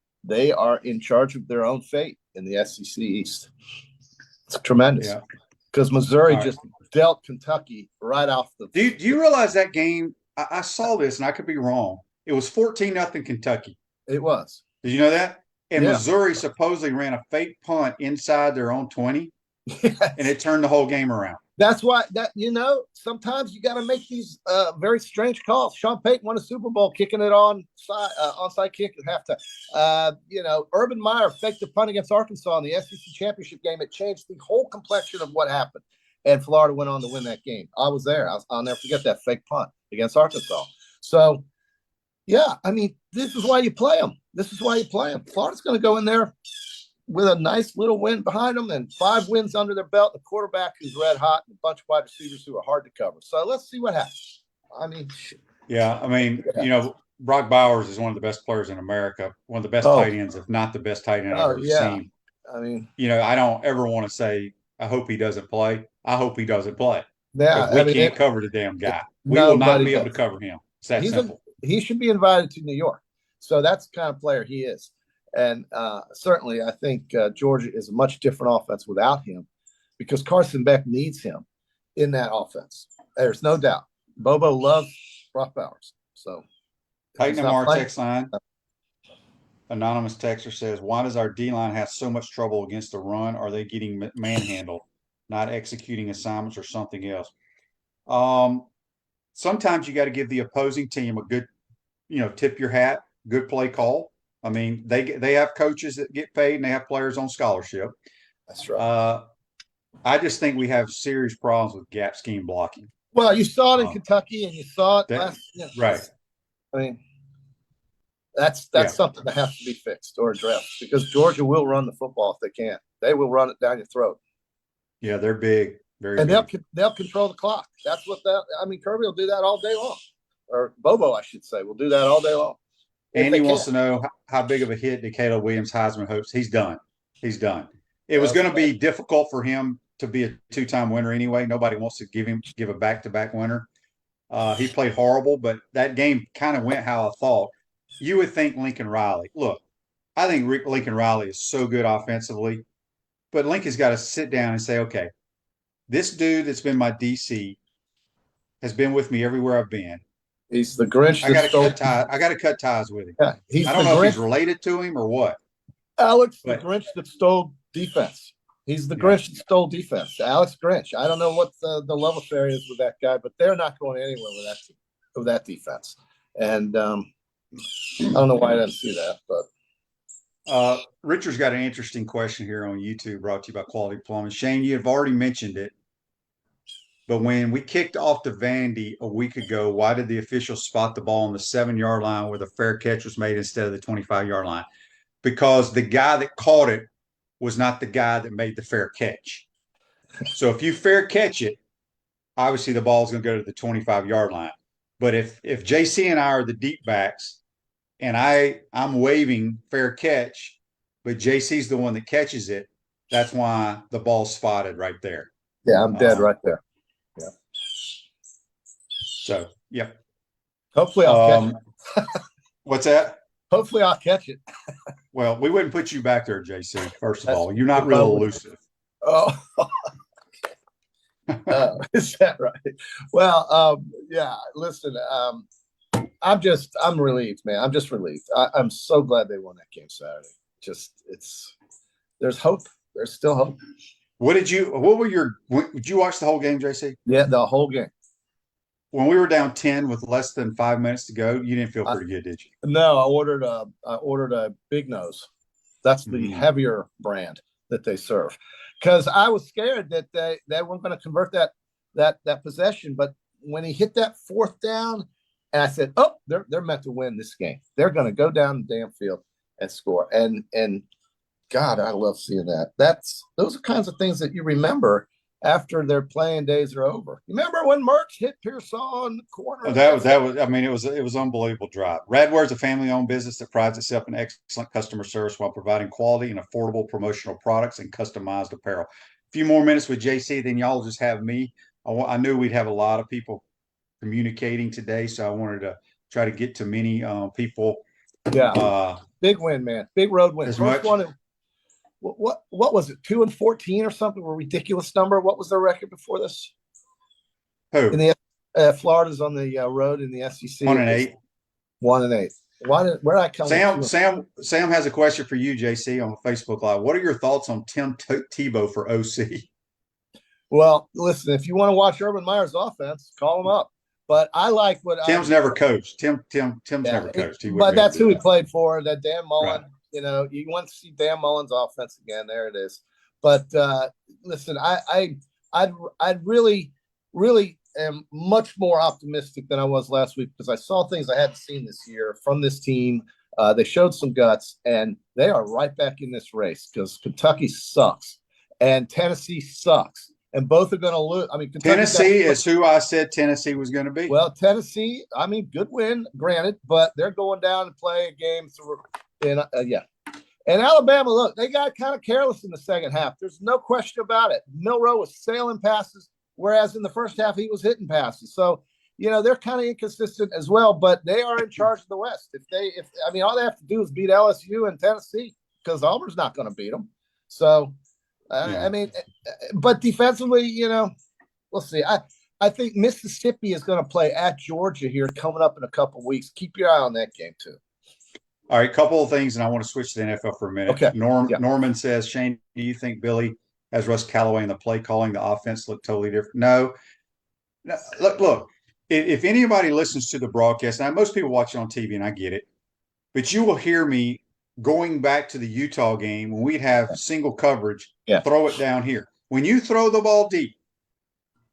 are in charge of their own fate in the SEC East. It's tremendous. Because Missouri just dealt Kentucky right off the – Do you realize that game – I saw this, and I could be wrong. It was 14-0 Kentucky. It was. Did you know that? And Missouri supposedly ran a fake punt inside their own 20. Yes. And it turned the whole game around. That's why sometimes you got to make these very strange calls. Sean Payton won a Super Bowl kicking it onside kick at halftime. Urban Meyer faked a punt against Arkansas in the SEC championship game. It changed the whole complexion of what happened. And Florida went on to win that game. I was there. I'll never forget that fake punt against Arkansas. So, yeah, I mean, this is why you play them. Florida's going to go in there with a nice little win behind them and 5 wins under their belt, a quarterback who's red hot, and a bunch of wide receivers who are hard to cover. So let's see what happens. Brock Bowers is one of the best players in America, one of the best tight ends, if not the best tight end I've ever seen. I mean, I don't ever want to say, I hope he doesn't play. I hope he doesn't play yeah, because we can't cover the damn guy. We will not nobody be able to does. cover him. It's that He's simple. he should be invited to New York. So that's the kind of player he is. And certainly, I think Georgia is a much different offense without him because Carson Beck needs him in that offense. There's no doubt. Bobo loves Brock Bowers. So, Tighten them our text line. Anonymous texter says, why does our D-line have so much trouble against the run? Are they getting manhandled, not executing assignments or something else? Sometimes you got to give the opposing team a good, tip your hat, good play call. I mean, they have coaches that get paid and they have players on scholarship. That's right. I just think we have serious problems with gap scheme blocking. Well, you saw it in Kentucky and you saw it last year. Right. I mean, that's something that has to be fixed or addressed because Georgia will run the football if they can. They will run it down your throat. Yeah, they're big, very big. They'll control the clock. That's what Kirby will do that all day long. Or Bobo, I should say, will do that all day long. Andy wants to know how big of a hit did Caleb Williams Heisman hopes. He's done. It was going to be difficult for him to be a two-time winner anyway. Nobody wants to give a back-to-back winner. He played horrible, but that game kind of went how I thought. You would think Lincoln Riley. Look, I think Lincoln Riley is so good offensively, but Lincoln's got to sit down and say, okay, this dude that's been my DC has been with me everywhere I've been. He's the Grinch. I got to cut ties with him. Yeah, I don't know if he's related to him or what. Alex, the Grinch that stole defense. He's the Grinch that stole defense. Alex Grinch. I don't know what the love affair is with that guy, but they're not going anywhere with that defense. And I don't know why I didn't see that, but Richard's got an interesting question here on YouTube brought to you by Quality Plumbing. Shane, you have already mentioned it, but when we kicked off to Vandy a week ago, why did the officials spot the ball on the 7-yard line where the fair catch was made instead of the 25-yard line? Because the guy that caught it was not the guy that made the fair catch. So if you fair catch it, obviously the ball is going to go to the 25-yard line. But if JC and I are the deep backs and I'm waving fair catch, but JC's the one that catches it, that's why the ball's spotted right there. Yeah, I'm dead right there. Yeah. So, yeah. Hopefully I'll catch it. What's that? Hopefully I'll catch it. Well, we wouldn't put you back there, JC, first of all. You're not real elusive. Oh. Is that right? Well, yeah, listen, I'm relieved, man. I'm just relieved. I'm so glad they won that game Saturday. There's hope. There's still hope. Did you watch the whole game, JC? Yeah, the whole game. When we were down 10 with less than 5 minutes to go, you didn't feel pretty good, did you? No, I ordered a Big Nose. That's the heavier brand that they serve. Because I was scared that they weren't going to convert that possession. But when he hit that fourth down, and I said, oh, they're meant to win this game. They're going to go down the damn field and score. And God, I love seeing that. Those are kinds of things that you remember after their playing days are over. You remember when Mertz hit Pearsall in the corner? That was. I mean, it was an unbelievable drive. Radware is a family-owned business that prides itself in excellent customer service while providing quality and affordable promotional products and customized apparel. A few more minutes with JC, then y'all just have me. I knew we'd have a lot of people communicating today, so I wanted to try to get to many people. Yeah, big win, man. Big road win. First one. What was it? 2-14 or something? A ridiculous number. What was their record before this? Who? In the Florida's on the road in the SEC. 1-8. 1-8. Where did I come? Sam has a question for you, JC, on Facebook Live. What are your thoughts on Tim Tebow for OC? Well, listen, if you want to watch Urban Meyer's offense, call him up. But I like what Tim's never coached. Tim's never coached. But that's who he played for. That Dan Mullen. Right. You know, you want to see Dan Mullen's offense again. There it is. But listen, I really am much more optimistic than I was last week because I saw things I hadn't seen this year from this team. They showed some guts, and they are right back in this race because Kentucky sucks and Tennessee sucks, and both are going to lose. I mean, Tennessee is who I said Tennessee was going to be. Well, Tennessee, I mean, good win, granted, but they're going down to play a game through. And And Alabama, look, they got kind of careless in the second half. There's no question about it. Milroe was sailing passes, whereas in the first half he was hitting passes. So, they're kind of inconsistent as well, but they are in charge of the West. All they have to do is beat LSU and Tennessee, because Auburn's not going to beat them. So, but defensively, we'll see. I think Mississippi is going to play at Georgia here coming up in a couple of weeks. Keep your eye on that game too. All right, couple of things, and I want to switch to the NFL for a minute. Okay. Norman says, Shane, do you think Billy has Russ Callaway in the play calling? The offense look totally different? No. Look. If anybody listens to the broadcast, now most people watch it on TV, and I get it, but you will hear me going back to the Utah game when we'd have single coverage, throw it down here. When you throw the ball deep,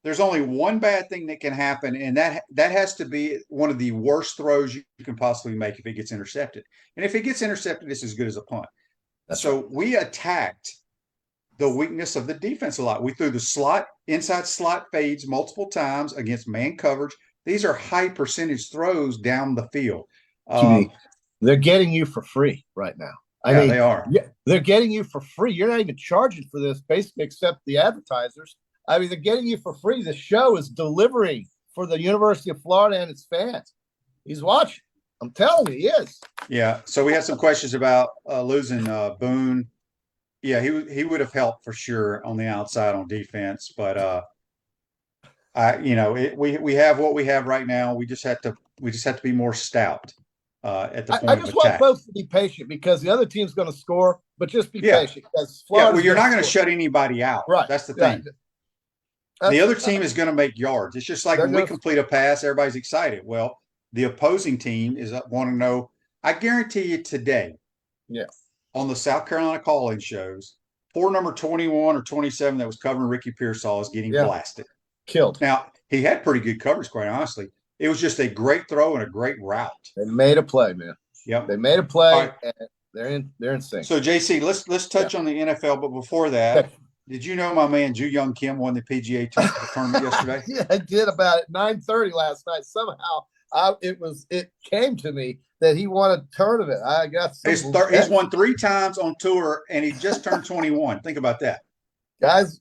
there's only one bad thing that can happen, and that has to be one of the worst throws you can possibly make if it gets intercepted. And if it gets intercepted, it's as good as a punt. So we attacked the weakness of the defense a lot. We threw the inside slot fades multiple times against man coverage. These are high percentage throws down the field. They're getting you for free right now. They are. Yeah, they're getting you for free. You're not even charging for this, basically, except the advertisers. They're getting you for free. The show is delivering for the University of Florida and its fans. He's watching. I'm telling you, he is. Yeah. So we had some questions about losing Boone. Yeah, he would have helped for sure on the outside on defense, but we have what we have right now. We just have to be more stout at the point I of just attack. want folks to be patient, because the other team's going to score, but just be patient. Well, you're not going to shut anybody out. Right. That's the thing. The other team is going to make yards. It's just like when we complete a pass, everybody's excited. Well, the opposing team is want to know. I guarantee you today. Yeah. On the South Carolina call-in shows, poor number 21 or 27 that was covering Ricky Pearsall is getting blasted. Killed. Now, he had pretty good coverage, quite honestly. It was just a great throw and a great route. They made a play, man. Yep. They made a play, and they're in sync. So, JC, let's touch on the NFL, but before that, did you know my man Ju Young Kim won the PGA tournament yesterday? Yeah, I did about at 9:30 last night. Somehow it came to me that he won a tournament. I got he's won 3 times on tour, and he just turned 21. Think about that. Guys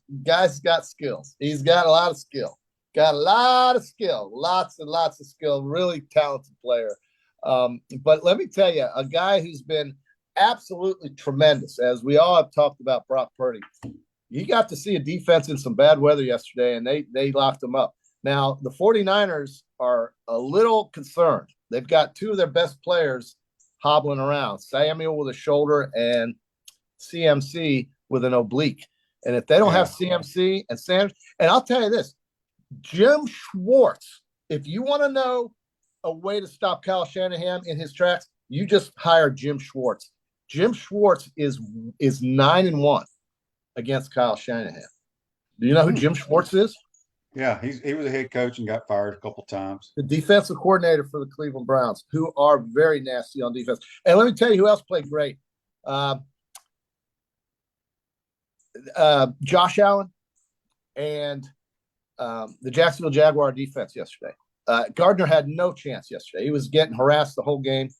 got skills. He's got a lot of skill. Lots and lots of skill. Really talented player. But let me tell you, a guy who's been absolutely tremendous, as we all have talked about Brock Purdy. You got to see a defense in some bad weather yesterday, and they locked them up. Now, the 49ers are a little concerned. They've got 2 of their best players hobbling around, Samuel with a shoulder and CMC with an oblique. And if they don't have CMC and Sanders, and I'll tell you this, Jim Schwartz, if you want to know a way to stop Kyle Shanahan in his tracks, you just hire Jim Schwartz. Jim Schwartz is 9-1 against Kyle Shanahan. Do you know who Jim Schwartz is? Yeah, he was a head coach and got fired a couple times. The defensive coordinator for the Cleveland Browns, who are very nasty on defense. And let me tell you who else played great. Josh Allen and the Jacksonville Jaguar defense yesterday. Gardner had no chance yesterday. He was getting harassed the whole game,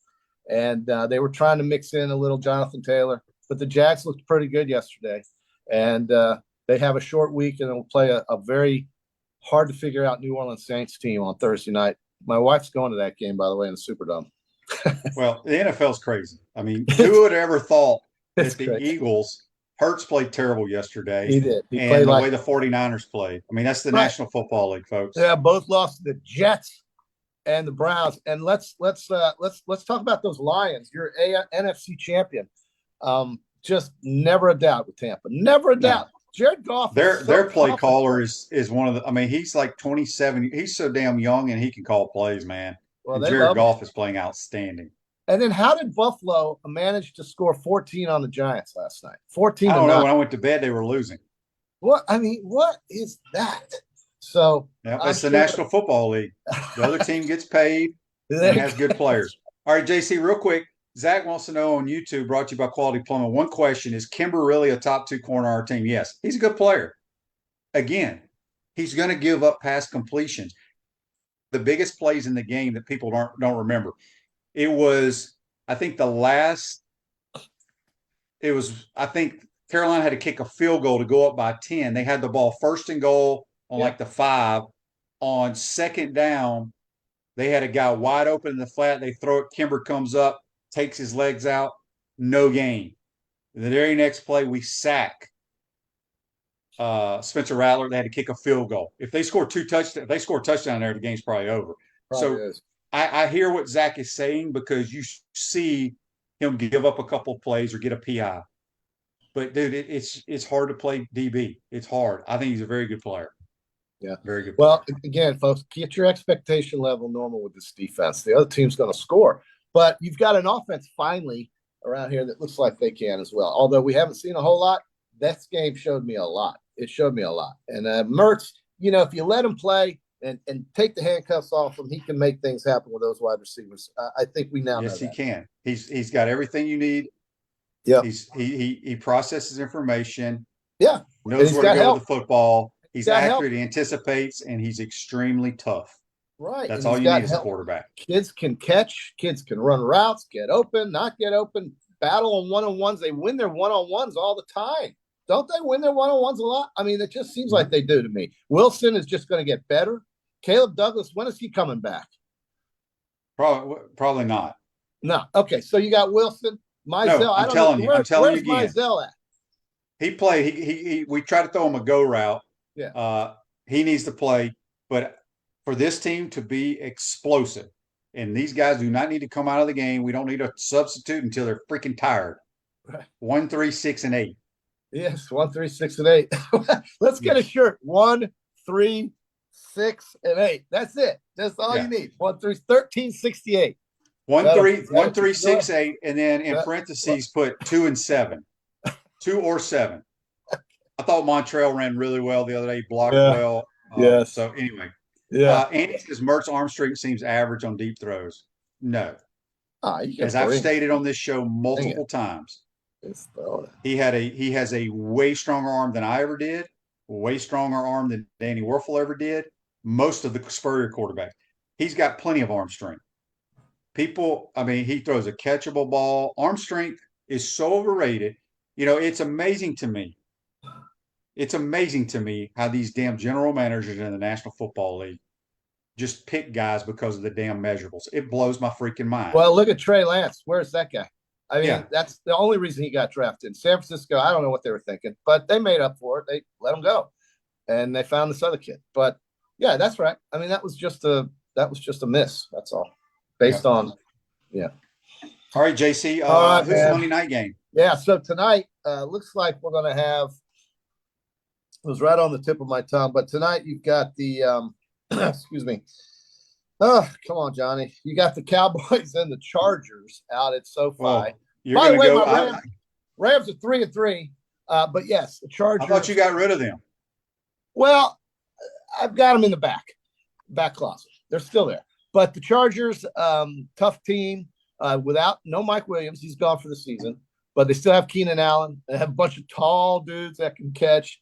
and they were trying to mix in a little Jonathan Taylor. But the Jags looked pretty good yesterday, and they have a short week, and they'll play a very hard-to-figure-out New Orleans Saints team on Thursday night. My wife's going to that game, by the way, in the Superdome. Well, the NFL's crazy. I mean, who would have ever thought that the crazy. Eagles – Hurts played terrible yesterday. He did. He and played the way the 49ers played. I mean, that's the National Football League, folks. Yeah, both lost to the Jets and the Browns. And let's talk about those Lions. You're NFC champion. Just never a doubt with Tampa. Never a doubt. Jared Goff. Their play caller is one of the. I mean, he's like 27. He's so damn young, and he can call plays, man. Well, and Jared Goff is playing outstanding. And then how did Buffalo manage to score 14 on the Giants last night? 14 I don't know. 9. When I went to bed, they were losing. What is that? So it's the National Football League. The other team gets paid and has good players. All right, JC, real quick. Zach wants to know on YouTube, brought to you by Quality Plumbing. One question, is Kimber really a top 2 corner on our team? Yes, he's a good player. Again, he's going to give up pass completions. The biggest plays in the game that people don't remember. It was, I think, the last I think Carolina had to kick a field goal to go up by 10. They had the ball first and goal on like the 5. On second down, they had a guy wide open in the flat. They throw it. Kimber comes up, takes his legs out, no gain. The very next play, we sack Spencer Rattler. They had to kick a field goal. If they score if they score a touchdown there, the game's probably over. Probably is. I hear what Zach is saying because you see him give up a couple of plays or get a PI. But dude, it's hard to play DB. It's hard. I think he's a very good player. Yeah, very good. Well, again, folks, get your expectation level normal with this defense. The other team's going to score, but you've got an offense finally around here that looks like they can as well. Although we haven't seen a whole lot, this game showed me a lot. It showed me a lot. And Mertz, if you let him play and take the handcuffs off him, he can make things happen with those wide receivers. I think we now know that. Yes, he can. He's got everything you need. Yeah, he processes information. Yeah, knows where to go with the football. He's accurate, help. he anticipates, and he's extremely tough. Right. That's all you need as a quarterback. Kids can catch, kids can run routes, get open, not get open, battle on one-on-ones. They win their one-on-ones all the time. Don't they win their one-on-ones a lot? I mean, it just seems like they do to me. Wilson is just going to get better. Caleb Douglas, when is he coming back? Probably not. No. Okay, so you got Wilson. Mizell. No, I'm telling you again. Where's Mizell at? He played. We tried to throw him a go route. Yeah. He needs to play, but for this team to be explosive, and these guys do not need to come out of the game. We don't need a substitute until they're freaking tired. 1, 3, 6, and 8. Yes, 1, 3, 6, and 8. Let's get a shirt. 1, 3, 6, and 8. That's it. That's all you need. 1, 3, 1368. 1, 3, 6, 8, and then in parentheses put 2 and 7. 2 or 7. I thought Montrell ran really well the other day. He blocked well. Yes. So anyway, Yeah. Andy says Mert's arm strength seems average on deep throws. No. As I've stated on this show multiple times, he has a way stronger arm than I ever did, way stronger arm than Danny Werfel ever did, most of the Spurrier quarterbacks. He's got plenty of arm strength. He throws a catchable ball. Arm strength is so overrated. It's amazing to me. It's amazing to me how these damn general managers in the National Football League just pick guys because of the damn measurables. It blows my freaking mind. Well, look at Trey Lance. Where's that guy? I mean, that's the only reason he got drafted. In San Francisco, I don't know what they were thinking, but they made up for it. They let him go, and they found this other kid. But yeah, that's right. I mean, that was just a miss. That's all, based on. All right, JC. Who's the Monday night game? Yeah. So tonight, looks like we're going to have. It was right on the tip of my tongue, but tonight you've got the excuse me. Oh, come on, Johnny. You got the Cowboys and the Chargers out at SoFi. Well, by the way, my Rams are 3-3. But yes, the Chargers. I thought you got rid of them. Well, I've got them in the back closet. They're still there. But the Chargers, tough team without no Mike Williams. He's gone for the season. But they still have Keenan Allen. They have a bunch of tall dudes that can catch.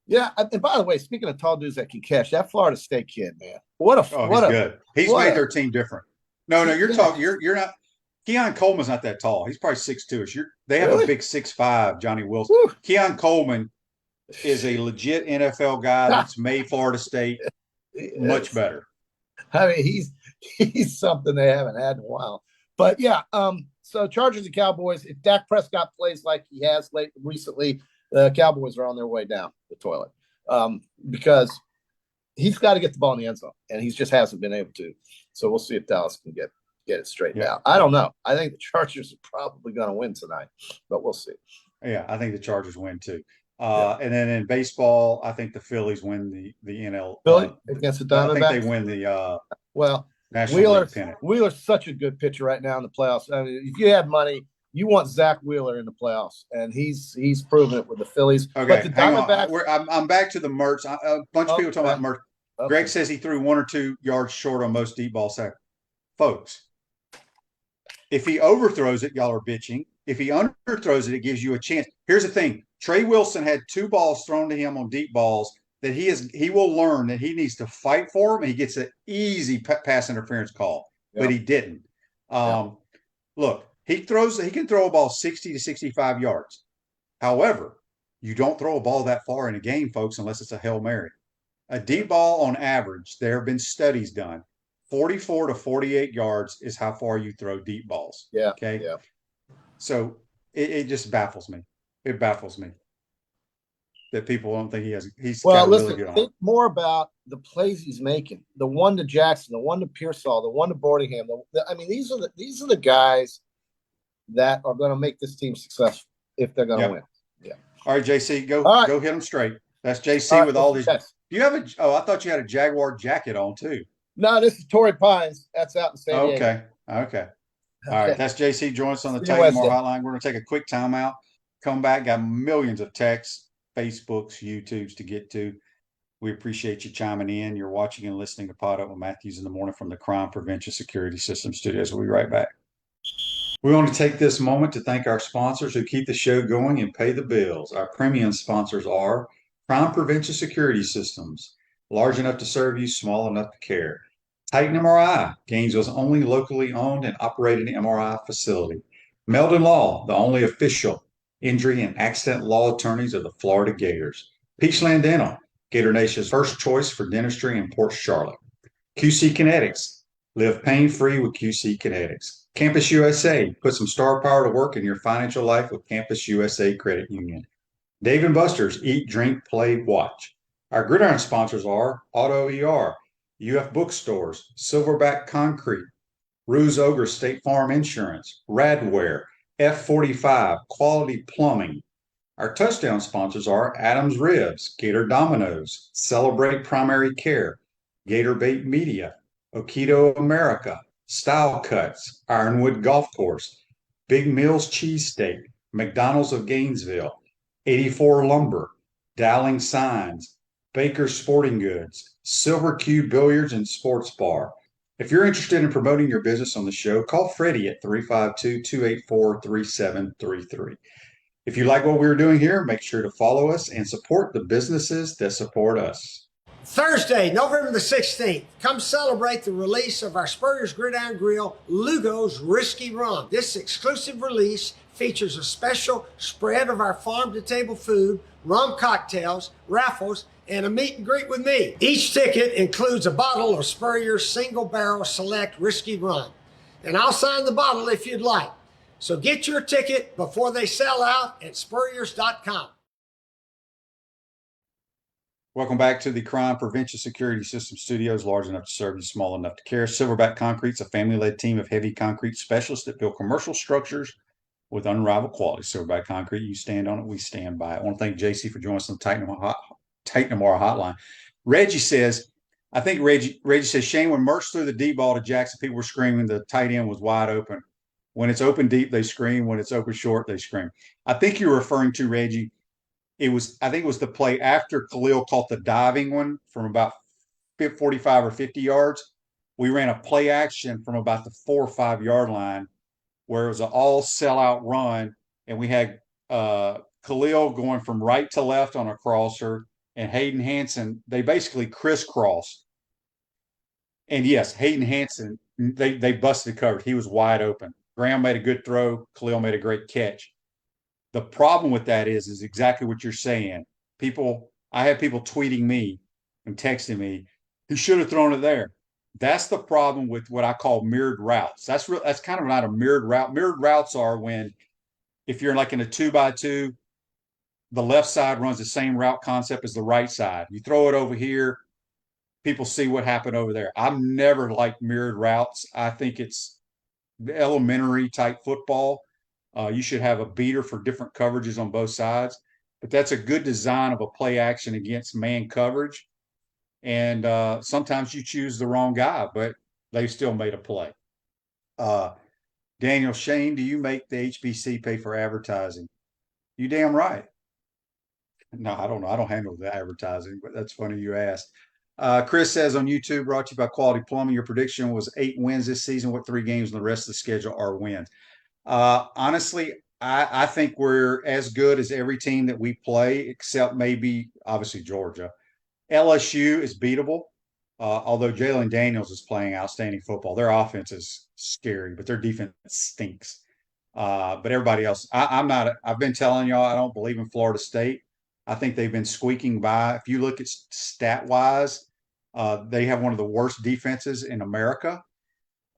Yeah, and by the way, speaking of tall dudes that can catch, that Florida State kid, man, he's good. He's made their team different. No, you're talking. You're not. Keon Coleman's not that tall. He's probably 6'2". They have a big 6'5", Johnny Wilson. Woo. Keon Coleman is a legit NFL guy that's made Florida State much better. I mean, he's something they haven't had in a while. But yeah, so Chargers and Cowboys. If Dak Prescott plays like he has recently. The Cowboys are on their way down the toilet because he's got to get the ball in the end zone, and he just hasn't been able to. So we'll see if Dallas can get it straightened out. I don't know. I think the Chargers are probably going to win tonight, but we'll see. Yeah, I think the Chargers win too. And then in baseball, I think the Phillies win the NL. Philly against the Diamondbacks. I think they win the National League pennant. Wheeler's such a good pitcher right now in the playoffs. I mean, if you had money, you want Zach Wheeler in the playoffs, and he's proven it with the Phillies. Okay, but the Diamondbacks, I'm back to the Mertz. A bunch of people talking about Mertz. Okay. Greg says he threw 1 or 2 yards short on most deep ball sacks. Folks, if he overthrows it, y'all are bitching. If he underthrows it, it gives you a chance. Here's the thing. Trey Wilson had 2 balls thrown to him on deep balls that he will learn that he needs to fight for them, and he gets an easy pass interference call, but he didn't. Look, He can throw a ball 60 to 65 yards. However, you don't throw a ball that far in a game, folks, unless it's a Hail Mary. A deep ball on average, there have been studies done. 44 to 48 yards is how far you throw deep balls. Yeah. Okay. Yeah. So it just baffles me. It baffles me that people don't think he's Well, got a really listen, good arm. think more about the plays he's making. The one to Jackson, the one to Pearsall, the one to Boardingham. I mean, these are the guys that are going to make this team successful if they're going to win. Yeah. All right, JC, go hit them straight. That's JC with all these. Yes. Do you have I thought you had a Jaguar jacket on too. No, this is Torrey Pines. That's out in San Diego. Okay. All right. That's JC. Join us on the See you Titan More Wednesday. Hotline. We're going to take a quick timeout. Come back. Got millions of texts, Facebooks, YouTubes to get to. We appreciate you chiming in. You're watching and listening to PodUp with Matthews in the Morning from the Crime Prevention Security System Studios. We'll be right back. We want to take this moment to thank our sponsors who keep the show going and pay the bills. Our premium sponsors are Crime Prevention Security Systems, large enough to serve you, small enough to care. Titan MRI, Gainesville's only locally owned and operated MRI facility. Meldon Law, the only official injury and accident law attorneys of the Florida Gators. Peachland Dental, Gator Nation's first choice for dentistry in Port Charlotte. QC Kinetics, live pain-free with QC Kinetics. Campus USA, put some star power to work in your financial life with Campus USA Credit Union. Dave & Buster's, eat, drink, play, watch. Our gridiron sponsors are Auto ER, UF Bookstores, Silverback Concrete, Ruse Ogre State Farm Insurance, Radware, F45, Quality Plumbing. Our touchdown sponsors are Adams Ribs, Gator Dominoes, Celebrate Primary Care, Gator Bait Media, Okido America, Style Cuts, Ironwood Golf Course, Big Mills Cheesesteak, McDonald's of Gainesville, 84 Lumber, Dowling Signs, Baker's Sporting Goods, Silver Q Billiards and Sports Bar. If you're interested in promoting your business on the show, call Freddie at 352-284-3733. If you like what we're doing here, make sure to follow us and support the businesses that support us. Thursday, November the 16th, come celebrate the release of our Spurrier's Gridiron Grill Lugo's Risky Rum. This exclusive release features a special spread of our farm-to-table food, rum cocktails, raffles, and a meet and greet with me. Each ticket includes a bottle of Spurrier's Single Barrel Select Risky Rum. And I'll sign the bottle if you'd like. So get your ticket before they sell out at spurriers.com. Welcome back to the Crime Prevention Security System Studios, large enough to serve you, small enough to care. Silverback Concrete's a family-led team of heavy concrete specialists that build commercial structures with unrivaled quality. Silverback Concrete, you stand on it, we stand by it. I want to thank JC for joining us on the Titan Tomorrow Hotline. Reggie says, Reggie says, Shane, when Mertz threw the deep ball to Jackson, people were screaming the tight end was wide open. When it's open deep, they scream. When it's open short, they scream. I think you're referring to, Reggie, I think it was the play after Khalil caught the diving one from about 45 or 50 yards. We ran a play action from about the 4 or 5 yard line where it was an all sellout run. And we had Khalil going from right to left on a crosser and Hayden Hansen. They basically crisscrossed. And yes, Hayden Hansen, they busted coverage. He was wide open. Graham made a good throw. Khalil made a great catch. The problem with that is exactly what you're saying. I have people tweeting me and texting me, he should have thrown it there. That's the problem with what I call mirrored routes. That's kind of not a mirrored route. Mirrored routes are when, if you're like in a 2x2, the left side runs the same route concept as the right side. You throw it over here, people see what happened over there. I've never liked mirrored routes. I think it's elementary type football. You should have a beater for different coverages on both sides, but that's a good design of a play action against man coverage. And sometimes you choose the wrong guy, but they still made a play. Daniel, Shane, do you make the HBC pay for advertising? You damn right. No, I don't know. I don't handle the advertising, but that's funny you asked. Chris says on YouTube, brought to you by Quality Plumbing, your prediction was 8 wins this season. What 3 games in the rest of the schedule are wins? Honestly, I think we're as good as every team that we play, except maybe, obviously, Georgia. LSU is beatable, although Jalen Daniels is playing outstanding football. Their offense is scary, but their defense stinks. But everybody else, I'm not. I've been telling y'all I don't believe in Florida State. I think they've been squeaking by. If you look at stat wise, they have one of the worst defenses in America.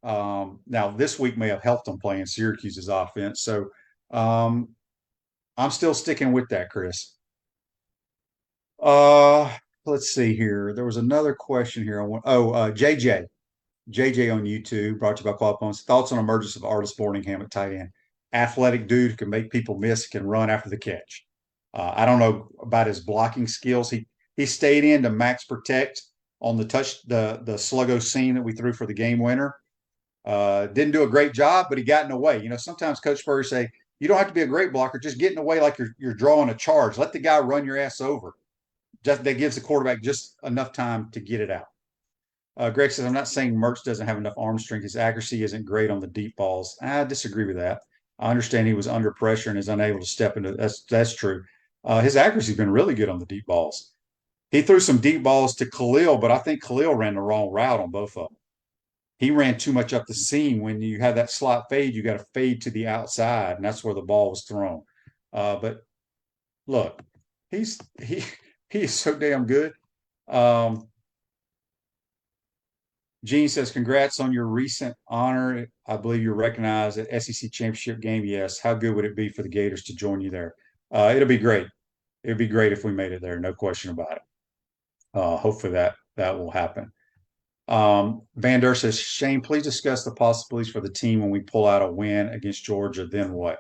Now this week may have helped them playing Syracuse's offense. So um, I'm still sticking with that, Chris. Uh, let's see here. There was another question here. JJ on YouTube, brought to you by Quad Phones. Thoughts on emergence of Artis Boardingham at tight end? Athletic dude who can make people miss, can run after the catch. I don't know about his blocking skills. He stayed in to max protect on the sluggo scene that we threw for the game winner. Didn't do a great job, but he got in the way. You know, sometimes Coach Spurrier say you don't have to be a great blocker, just get in the way like you're drawing a charge. Let the guy run your ass over. Just that gives the quarterback just enough time to get it out. Greg says, I'm not saying Mertz doesn't have enough arm strength. His accuracy isn't great on the deep balls. I disagree with that. I understand he was under pressure and is unable to step into that's true. His accuracy's been really good on the deep balls. He threw some deep balls to Khalil, but I think Khalil ran the wrong route on both of them. He ran too much up the seam. When you have that slot fade, you got to fade to the outside, and that's where the ball was thrown. But look, he's he he's so damn good. Um, Gene says, congrats on your recent honor. I believe you're recognized at SEC championship game. Yes. How good would it be for the Gators to join you there? It'll be great. It'd be great if we made it there. No question about it. Hopefully that will happen. Van Der says, Shane, please discuss the possibilities for the team when we pull out a win against Georgia. Then what?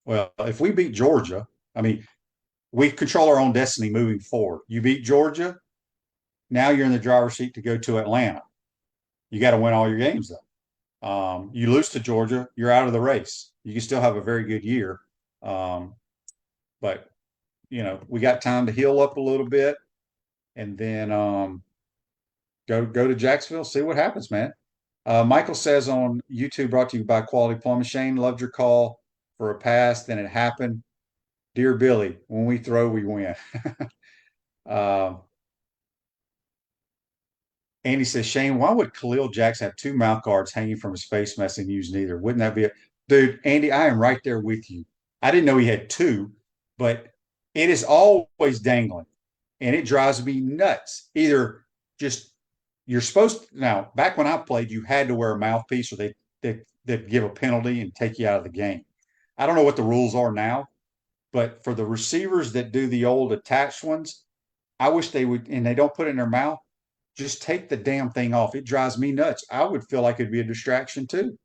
Well, if we beat Georgia, I mean, we control our own destiny moving forward. You beat Georgia, now you're in the driver's seat to go to Atlanta. You got to win all your games, though. You lose to Georgia, you're out of the race. You can still have a very good year. But you know, we got time to heal up a little bit and then go to Jacksonville, see what happens, man. Michael says on YouTube, brought to you by Quality Plumbing. Shane, loved your call for a pass, then it happened. Dear Billy, when we throw, we win. Andy says, Shane, why would Khalil Jackson have two mouth guards hanging from his face mask and use neither? Wouldn't that be a dude? Andy, I am right there with you. I didn't know he had two, but it is always dangling and it drives me nuts. Either just you're supposed to, now, back when I played, you had to wear a mouthpiece or they'd give a penalty and take you out of the game. I don't know what the rules are now, but for the receivers that do the old attached ones, I wish they would, and they don't put it in their mouth, just take the damn thing off. It drives me nuts. I would feel like it'd be a distraction too.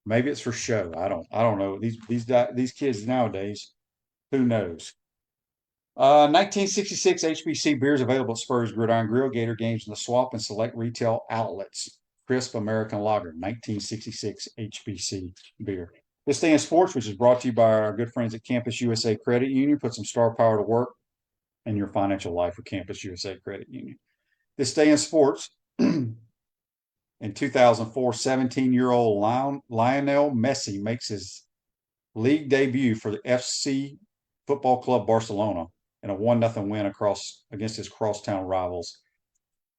Maybe it's for show. I don't know. These kids nowadays, who knows? 1966 HBC beers available at Spurs Gridiron Grill, Gator Games in the Swamp, and select retail outlets. Crisp American Lager, 1966 HBC beer. This Day in Sports, which is brought to you by our good friends at Campus USA Credit Union. Put some star power to work in your financial life with Campus USA Credit Union. This Day in Sports, in 2004, 17-year-old Lionel Messi makes his league debut for the FC Football Club Barcelona in a 1-0 win against his crosstown rivals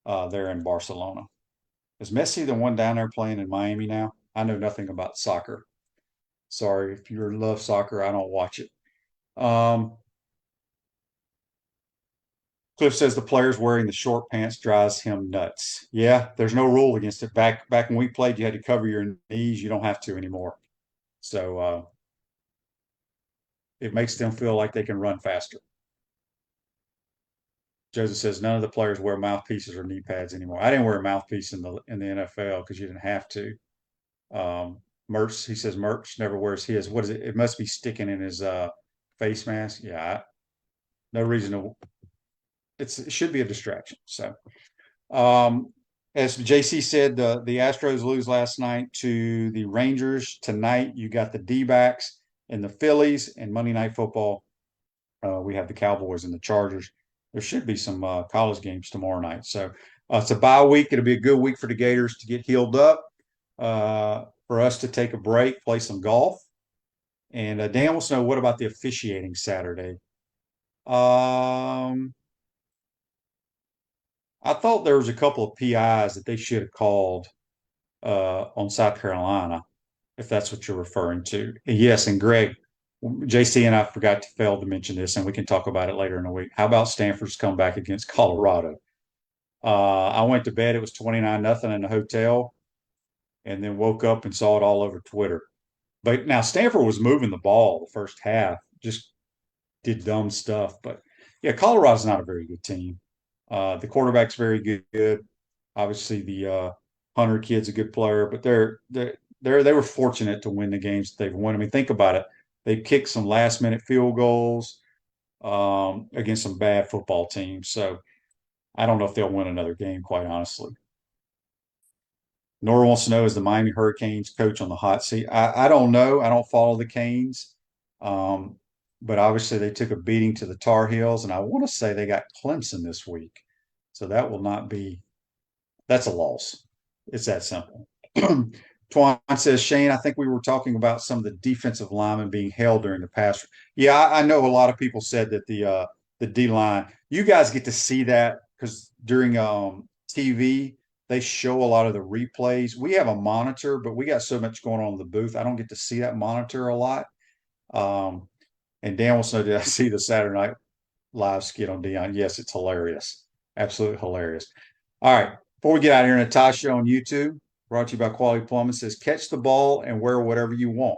there in Barcelona. Is Messi the one down there playing in Miami now? I know nothing about soccer. Sorry, if you love soccer, I don't watch it. Cliff says the players wearing the short pants drives him nuts. Yeah, there's no rule against it. Back when we played, you had to cover your knees. You don't have to anymore. So it makes them feel like they can run faster. Joseph says none of the players wear mouthpieces or knee pads anymore. I didn't wear a mouthpiece in the NFL because you didn't have to. Mertz, he says Mertz never wears his. What is it? It must be sticking in his face mask. Yeah, no reason to. It should be a distraction. So, as JC said, the Astros lose last night to the Rangers. Tonight, you got the D-backs and the Phillies, and Monday Night Football. We have the Cowboys and the Chargers. There should be some college games tomorrow night. So it's a bye week. It'll be a good week for the Gators to get healed up, for us to take a break, play some golf. And Dan wants to know, what about the officiating Saturday? I thought there was a couple of PIs that they should have called on South Carolina. if that's what you're referring to. Yes, and Greg, JC and I forgot to fail to mention this, and we can talk about it later in the week. How about Stanford's comeback against Colorado? I went to bed, it was 29-0 in the hotel, and then woke up and saw it all over Twitter. But now Stanford was moving the ball the first half, just did dumb stuff. But yeah, Colorado's not a very good team. The quarterback's very good. Obviously, the Hunter kid's a good player, but they were fortunate to win the games that they've won. I mean, think about it. They kicked some last minute field goals against some bad football teams. So I don't know if they'll win another game, quite honestly. Nora wants to know, is the Miami Hurricanes coach on the hot seat? I don't know. I don't follow the Canes. But obviously they took a beating to the Tar Heels, and I want to say they got Clemson this week. So that will not be, that's a loss. It's that simple. Twan says, Shane, I think we were talking about some of the defensive linemen being held during the pass. Yeah, I know a lot of people said that the D line, you guys get to see that because during TV, they show a lot of the replays. We have a monitor, but we got so much going on in the booth. I don't get to see that monitor a lot. And Dan wants to know, did I see the Saturday Night Live skit on Dion? Yes, it's hilarious. Absolutely hilarious. All right. Before we get out of here, Natasha on YouTube, brought to you by Quality Plumbing, says, catch the ball and wear whatever you want.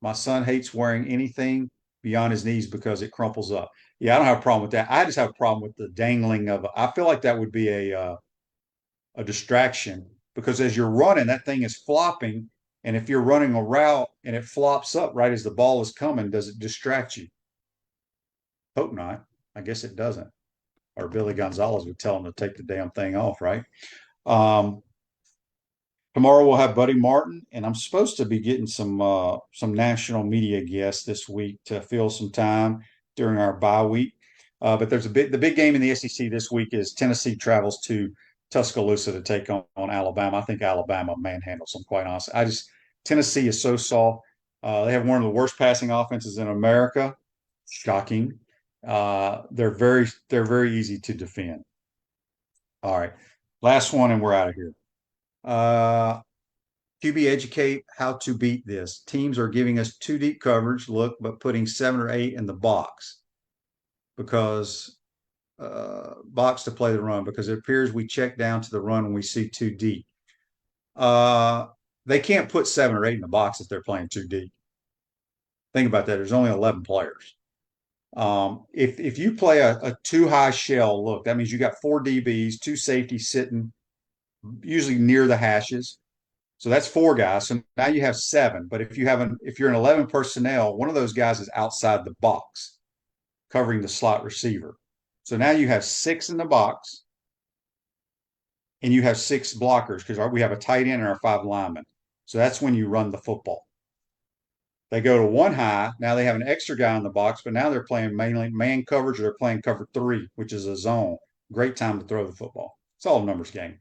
My son hates wearing anything beyond his knees because it crumples up. Yeah, I don't have a problem with that. I just have a problem with the dangling of, I feel like that would be a distraction because as you're running, that thing is flopping. And if you're running a route and it flops up right as the ball is coming, does it distract you? Hope not. I guess it doesn't. Or Billy Gonzalez would tell him to take the damn thing off, right? Tomorrow we'll have Buddy Martin, and I'm supposed to be getting some national media guests this week to fill some time during our bye week. But there's the big game in the SEC this week is Tennessee travels to Tuscaloosa to take on Alabama. I think Alabama manhandles them, quite honestly. Tennessee is so soft. They have one of the worst passing offenses in America. Shocking. They're very easy to defend. All right. Last one, and we're out of here. QB educate how to beat this. Teams are giving us too deep coverage look, but putting 7 or 8 in the box because box to play the run because it appears we check down to the run when we see too deep. They can't put 7 or 8 in the box if they're playing too deep. Think about that. There's only 11 players. If you play a too high shell look, that means you got 4 DBs, 2 safeties sitting usually near the hashes. So that's 4 guys. So now you have 7. But if you're an 11 personnel, one of those guys is outside the box, covering the slot receiver. So now you have 6 in the box, and you have 6 blockers because we have a tight end and our 5 linemen. So that's when you run the football. They go to 1 high. Now they have an extra guy in the box, but now they're playing mainly man coverage or they're playing cover 3, which is a zone. Great time to throw the football. It's all a numbers game.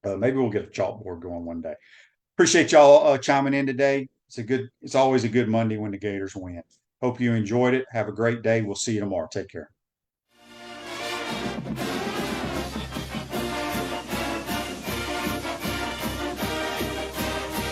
Maybe we'll get a chalkboard going one day. Appreciate y'all chiming in today. It's always a good Monday when the Gators win. Hope you enjoyed it. Have a great day. We'll see you tomorrow. Take care.